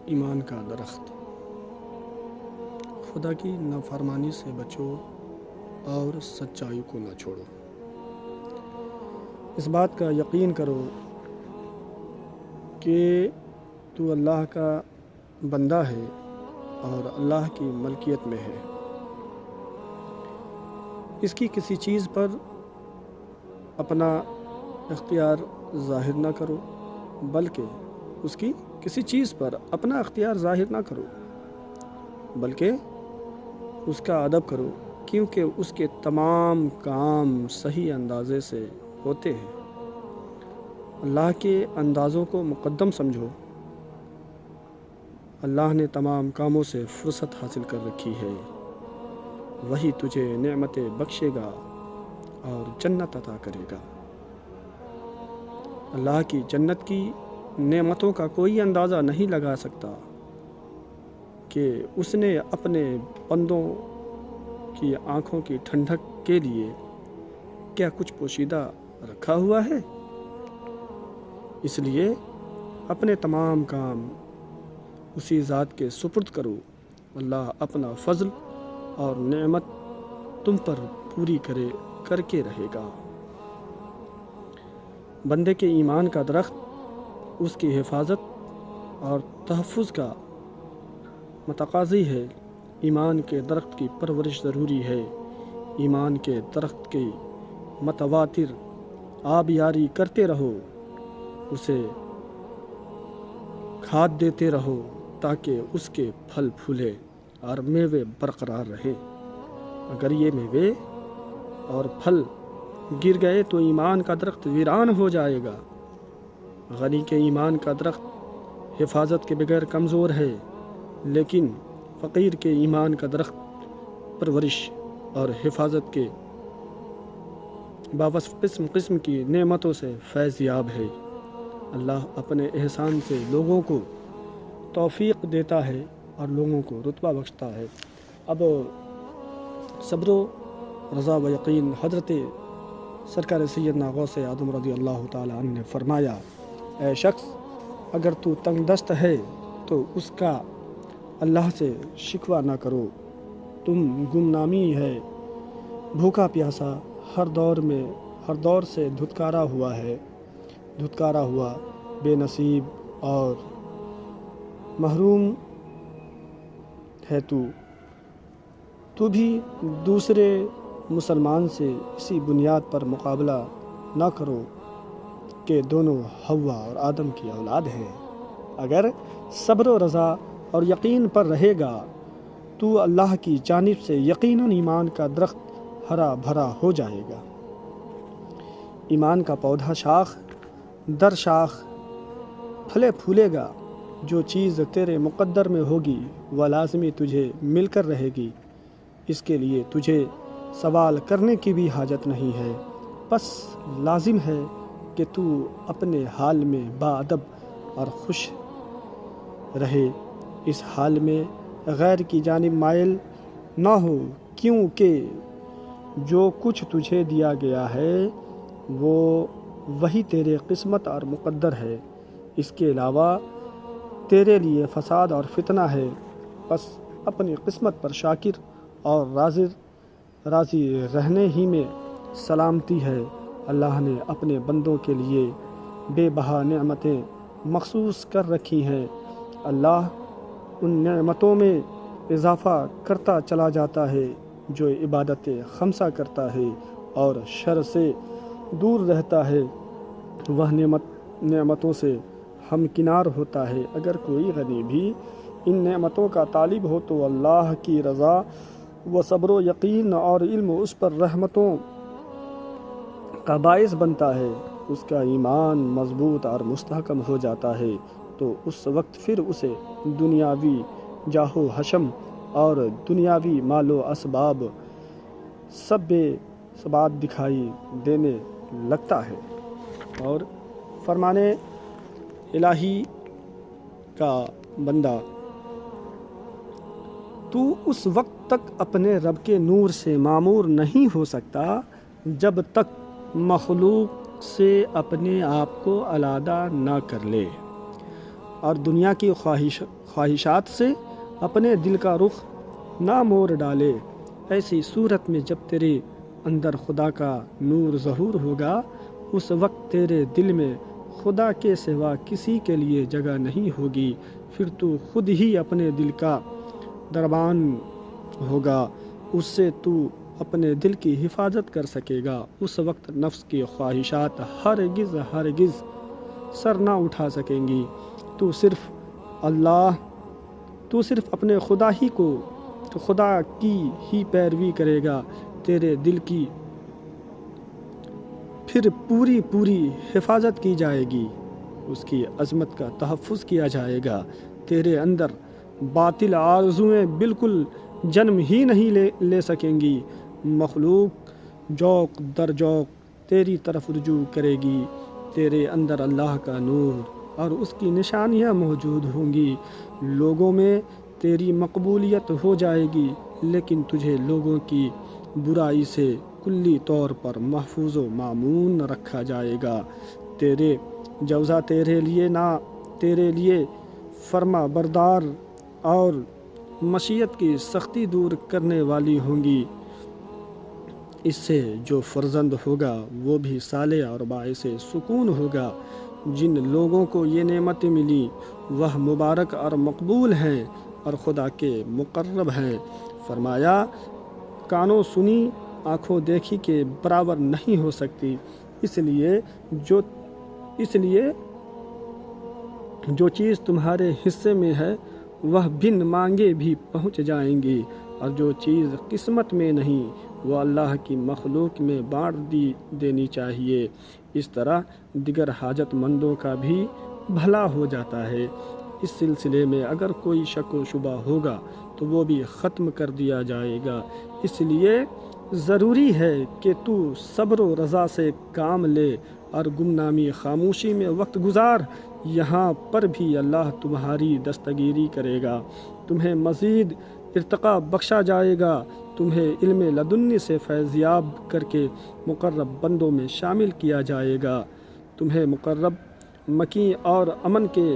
ایمان کا درخت۔ خدا کی نافرمانی سے بچو اور سچائی کو نہ چھوڑو۔ اس بات کا یقین کرو کہ تو اللہ کا بندہ ہے اور اللہ کی ملکیت میں ہے۔ اس کی کسی چیز پر اپنا اختیار ظاہر نہ کرو، بلکہ اس کی کسی چیز پر اپنا اختیار ظاہر نہ کرو بلکہ اس کا ادب کرو، کیونکہ اس کے تمام کام صحیح اندازے سے ہوتے ہیں۔ اللہ کے اندازوں کو مقدم سمجھو۔ اللہ نے تمام کاموں سے فرصت حاصل کر رکھی ہے، وہی تجھے نعمتیں بخشے گا اور جنت عطا کرے گا۔ اللہ کی جنت کی نعمتوں کا کوئی اندازہ نہیں لگا سکتا کہ اس نے اپنے بندوں کی آنکھوں کی ٹھنڈک کے لیے کیا کچھ پوشیدہ رکھا ہوا ہے۔ اس لیے اپنے تمام کام اسی ذات کے سپرد کرو۔ اللہ اپنا فضل اور نعمت تم پر پوری کر کے رہے گا۔ بندے کے ایمان کا درخت اس کی حفاظت اور تحفظ کا متقاضی ہے۔ ایمان کے درخت کی پرورش ضروری ہے۔ ایمان کے درخت کی متواتر آبیاری کرتے رہو، اسے کھاد دیتے رہو تاکہ اس کے پھل پھولے اور میوے برقرار رہے۔ اگر یہ میوے اور پھل گر گئے تو ایمان کا درخت ویران ہو جائے گا۔ غنی کے ایمان کا درخت حفاظت کے بغیر کمزور ہے، لیکن فقیر کے ایمان کا درخت پرورش اور حفاظت کے باوصف قسم قسم کی نعمتوں سے فیض یاب ہے۔ اللہ اپنے احسان سے لوگوں کو توفیق دیتا ہے اور لوگوں کو رتبہ بخشتا ہے۔ اب صبر و رضا و یقین۔ حضرت سرکار سیدنا غوث اعظم رضی اللہ تعالیٰ عنہ نے فرمایا، اے شخص، اگر تو تنگ دست ہے تو اس کا اللہ سے شکوہ نہ کرو۔ تم گمنامی ہے، بھوکا پیاسا، ہر دور سے دھتکارا ہوا، بے نصیب اور محروم ہے تو بھی دوسرے مسلمان سے اسی بنیاد پر مقابلہ نہ کرو کہ دونوں حوا اور آدم کی اولاد ہیں۔ اگر صبر و رضا اور یقین پر رہے گا تو اللہ کی جانب سے یقیناً ایمان کا درخت ہرا بھرا ہو جائے گا۔ ایمان کا پودا شاخ در شاخ پھلے پھولے گا۔ جو چیز تیرے مقدر میں ہوگی وہ لازمی تجھے مل کر رہے گی۔ اس کے لیے تجھے سوال کرنے کی بھی حاجت نہیں ہے، بس لازم ہے کہ تو اپنے حال میں باادب اور خوش رہے، اس حال میں غیر کی جانب مائل نہ ہو، کیونکہ جو کچھ تجھے دیا گیا ہے وہی تیرے قسمت اور مقدر ہے۔ اس کے علاوہ تیرے لیے فساد اور فتنہ ہے، بس اپنی قسمت پر شاکر اور راضی رہنے ہی میں سلامتی ہے۔ اللہ نے اپنے بندوں کے لیے بے بہا نعمتیں مخصوص کر رکھی ہیں۔ اللہ ان نعمتوں میں اضافہ کرتا چلا جاتا ہے جو عبادت خمسہ کرتا ہے اور شر سے دور رہتا ہے، وہ نعمتوں سے ہمکنار ہوتا ہے۔ اگر کوئی غنی بھی ان نعمتوں کا طالب ہو تو اللہ کی رضا و صبر و یقین اور علم اس پر رحمتوں کا باعث بنتا ہے، اس کا ایمان مضبوط اور مستحکم ہو جاتا ہے، تو اس وقت پھر اسے دنیاوی جاہ و حشم اور دنیاوی مال و اسباب سب بے ثبات دکھائی دینے لگتا ہے، اور فرمانے الہی کا بندہ تو اس وقت تک اپنے رب کے نور سے معمور نہیں ہو سکتا جب تک مخلوق سے اپنے آپ کو علیحدہ نہ کر لے اور دنیا کی خواہشات سے اپنے دل کا رخ نہ موڑ ڈالے۔ ایسی صورت میں جب تیرے اندر خدا کا نور ظہور ہوگا، اس وقت تیرے دل میں خدا کے سوا کسی کے لیے جگہ نہیں ہوگی۔ پھر تو خود ہی اپنے دل کا دربان ہوگا، اس سے تو اپنے دل کی حفاظت کر سکے گا۔ اس وقت نفس کی خواہشات ہرگز سر نہ اٹھا سکیں گی۔ تو صرف اپنے خدا کی ہی پیروی کرے گا۔ تیرے دل کی پھر پوری حفاظت کی جائے گی، اس کی عظمت کا تحفظ کیا جائے گا۔ تیرے اندر باطل آرزوئیں بالکل جنم ہی نہیں لے سکیں گی۔ مخلوق ذوق در ذوق تیری طرف رجوع کرے گی۔ تیرے اندر اللہ کا نور اور اس کی نشانیاں موجود ہوں گی۔ لوگوں میں تیری مقبولیت ہو جائے گی، لیکن تجھے لوگوں کی برائی سے کلی طور پر محفوظ و مامون رکھا جائے گا۔ تیرے جوزہ تیرے لیے فرما بردار اور مشیت کی سختی دور کرنے والی ہوں گی۔ اس سے جو فرزند ہوگا وہ بھی صالح اور باعث سکون ہوگا۔ جن لوگوں کو یہ نعمتیں ملی وہ مبارک اور مقبول ہیں اور خدا کے مقرب ہیں۔ فرمایا، کانوں سنی آنکھوں دیکھی کے برابر نہیں ہو سکتی، اس لیے جو چیز تمہارے حصے میں ہے وہ بن مانگے بھی پہنچ جائیں گی، اور جو چیز قسمت میں نہیں وہ اللہ کی مخلوق میں بانٹ دینی چاہیے۔ اس طرح دیگر حاجت مندوں کا بھی بھلا ہو جاتا ہے۔ اس سلسلے میں اگر کوئی شک و شبہ ہوگا تو وہ بھی ختم کر دیا جائے گا۔ اس لیے ضروری ہے کہ تو صبر و رضا سے کام لے اور گمنامی خاموشی میں وقت گزار۔ یہاں پر بھی اللہ تمہاری دستگیری کرے گا، تمہیں مزید ارتقاء بخشا جائے گا، تمہیں علم لدنی سے فیضیاب کر کے مقرب بندوں میں شامل کیا جائے گا، تمہیں مقرب مکی اور امن کے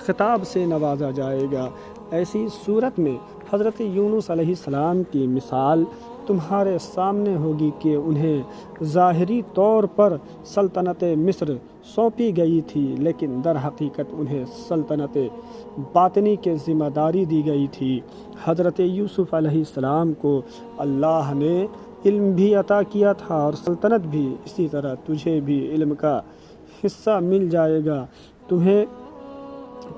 خطاب سے نوازا جائے گا۔ ایسی صورت میں حضرت یونس علیہ السلام کی مثال تمہارے سامنے ہوگی کہ انہیں ظاہری طور پر سلطنت مصر سونپی گئی تھی، لیکن در حقیقت انہیں سلطنت باطنی کی ذمہ داری دی گئی تھی۔ حضرت یوسف علیہ السلام کو اللہ نے علم بھی عطا کیا تھا اور سلطنت بھی، اسی طرح تجھے بھی علم کا حصہ مل جائے گا، تمہیں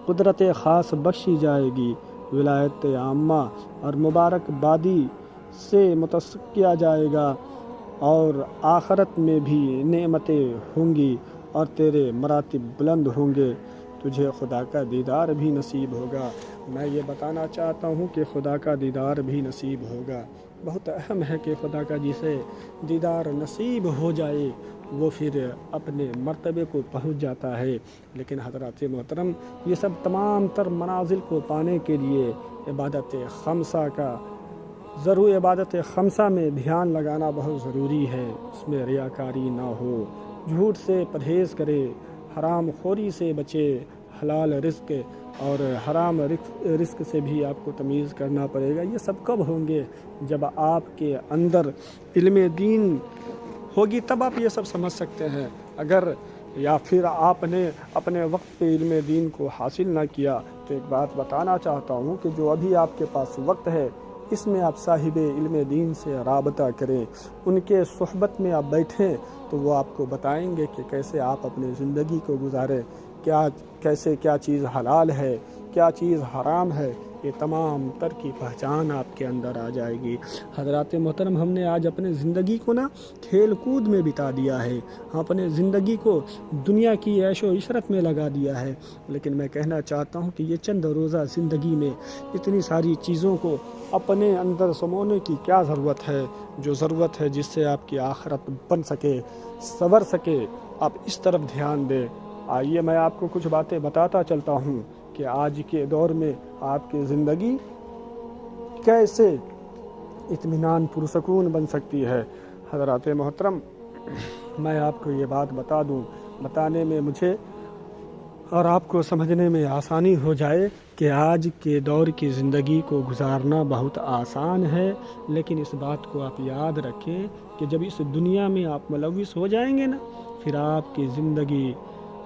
قدرت خاص بخشی جائے گی، ولایت عامہ اور مبارک بادی سے متصف کیا جائے گا، اور آخرت میں بھی نعمتیں ہوں گی اور تیرے مراتب بلند ہوں گے، تجھے خدا کا دیدار بھی نصیب ہوگا۔ میں یہ بتانا چاہتا ہوں کہ خدا کا دیدار بھی نصیب ہوگا۔ بہت اہم ہے کہ خدا کا جسے دیدار نصیب ہو جائے وہ پھر اپنے مرتبے کو پہنچ جاتا ہے۔ لیکن حضرات محترم، یہ سب تمام تر منازل کو پانے کے لیے عبادت خمسہ میں دھیان لگانا بہت ضروری ہے۔ اس میں ریاکاری نہ ہو، جھوٹ سے پرہیز کرے، حرام خوری سے بچے، حلال رزق اور حرام رزق سے بھی آپ کو تمیز کرنا پڑے گا۔ یہ سب کب ہوں گے؟ جب آپ کے اندر علم دین ہوگی تب آپ یہ سب سمجھ سکتے ہیں۔ یا پھر آپ نے اپنے وقت پہ علم دین کو حاصل نہ کیا تو ایک بات بتانا چاہتا ہوں کہ جو ابھی آپ کے پاس وقت ہے اس میں آپ صاحب علم دین سے رابطہ کریں، ان کے صحبت میں آپ بیٹھیں تو وہ آپ کو بتائیں گے کہ کیسے آپ اپنی زندگی کو گزاریں، کیا چیز حلال ہے، کیا چیز حرام ہے، یہ تمام تر کی پہچان آپ کے اندر آ جائے گی۔ حضرات محترم، ہم نے آج اپنے زندگی کو کھیل کود میں بتا دیا ہے، ہم اپنے زندگی کو دنیا کی عیش و عشرت میں لگا دیا ہے، لیکن میں کہنا چاہتا ہوں کہ یہ چند روزہ زندگی میں اتنی ساری چیزوں کو اپنے اندر سمونے کی کیا ضرورت ہے، جو ضرورت ہے جس سے آپ کی آخرت بن سکے، سنور سکے، آپ اس طرف دھیان دیں۔ آئیے میں آپ کو کچھ باتیں بتاتا چلتا ہوں کہ آج کے دور میں آپ کی زندگی کیسے اطمینان پرسکون بن سکتی ہے۔ حضرات محترم، میں آپ کو یہ بات بتانے میں مجھے اور آپ کو سمجھنے میں آسانی ہو جائے کہ آج کے دور کی زندگی کو گزارنا بہت آسان ہے، لیکن اس بات کو آپ یاد رکھیں کہ جب اس دنیا میں آپ ملوث ہو جائیں گے نا، پھر آپ کی زندگی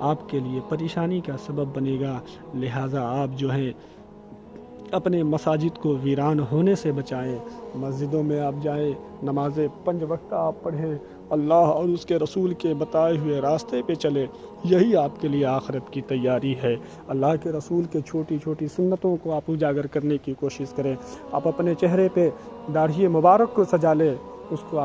آپ کے لیے پریشانی کا سبب بنے گا۔ لہٰذا آپ جو ہیں اپنے مساجد کو ویران ہونے سے بچائیں، مسجدوں میں آپ جائیں، نمازیں 5 وقت آپ پڑھیں، اللہ اور اس کے رسول کے بتائے ہوئے راستے پہ چلیں، یہی آپ کے لیے آخرت کی تیاری ہے۔ اللہ کے رسول کے چھوٹی چھوٹی سنتوں کو آپ اجاگر کرنے کی کوشش کریں۔ آپ اپنے چہرے پہ داڑھی مبارک کو سجا لیں، اس کو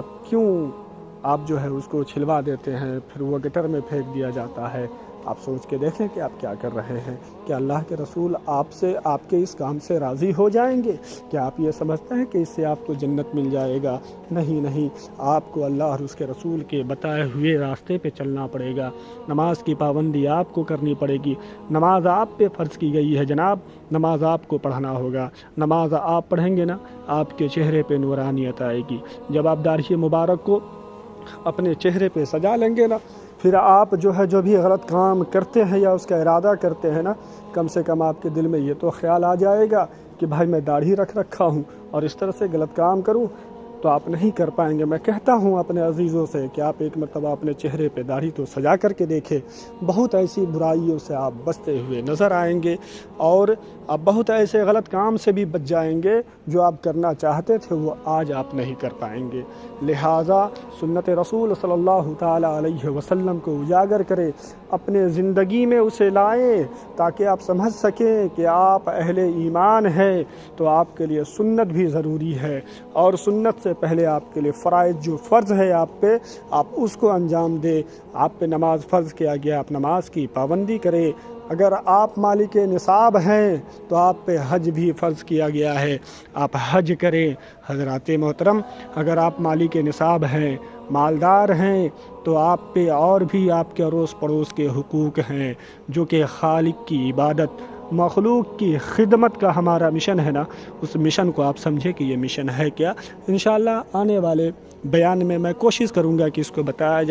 آپ جو ہے اس کو چھلوا دیتے ہیں، پھر وہ گٹر میں پھینک دیا جاتا ہے۔ آپ سوچ کے دیکھیں کہ آپ کیا کر رہے ہیں۔ کہ اللہ کے رسول آپ کے اس کام سے راضی ہو جائیں گے؟ کیا آپ یہ سمجھتے ہیں کہ اس سے آپ کو جنت مل جائے گا؟ نہیں، آپ کو اللہ اور اس کے رسول کے بتائے ہوئے راستے پہ چلنا پڑے گا۔ نماز کی پابندی آپ کو کرنی پڑے گی۔ نماز آپ پہ فرض کی گئی ہے جناب، نماز آپ کو پڑھنا ہوگا۔ نماز آپ پڑھیں گے نا، آپ کے چہرے پہ نورانیت آئے گی۔ جب آپ داڑھی مبارک کو اپنے چہرے پہ سجا لیں گے نا، پھر آپ جو بھی غلط کام کرتے ہیں یا اس کا ارادہ کرتے ہیں نا، کم سے کم آپ کے دل میں یہ تو خیال آ جائے گا کہ بھائی میں داڑھی رکھا ہوں اور اس طرح سے غلط کام کروں تو آپ نہیں کر پائیں گے۔ میں کہتا ہوں اپنے عزیزوں سے کہ آپ ایک مرتبہ اپنے چہرے پہ داڑھی تو سجا کر کے دیکھیں، بہت ایسی برائیوں سے آپ بچتے ہوئے نظر آئیں گے، اور آپ بہت ایسے غلط کام سے بھی بچ جائیں گے جو آپ کرنا چاہتے تھے وہ آج آپ نہیں کر پائیں گے۔ لہٰذا سنت رسول صلی اللہ تعالیٰ علیہ وسلم کو اجاگر کریں، اپنے زندگی میں اسے لائیں، تاکہ آپ سمجھ سکیں کہ آپ اہل ایمان ہیں تو آپ کے لیے سنت بھی ضروری ہے، اور سنت سے پہلے آپ کے لیے فرائض جو فرض ہے آپ پہ، آپ اس کو انجام دیں۔ آپ پہ نماز فرض کیا گیا، آپ نماز کی پابندی کریں۔ اگر آپ مالک نصاب ہیں تو آپ پہ حج بھی فرض کیا گیا ہے، آپ حج کریں۔ حضرات محترم، اگر آپ مالک نصاب ہیں، مالدار ہیں، تو آپ پہ اور بھی آپ کے اڑوس پڑوس کے حقوق ہیں، جو کہ خالق کی عبادت، مخلوق کی خدمت کا ہمارا مشن ہے نا، اس مشن کو آپ سمجھے کہ یہ مشن ہے کیا۔ انشاءاللہ آنے والے بیان میں کوشش کروں گا کہ اس کو بتایا جائے۔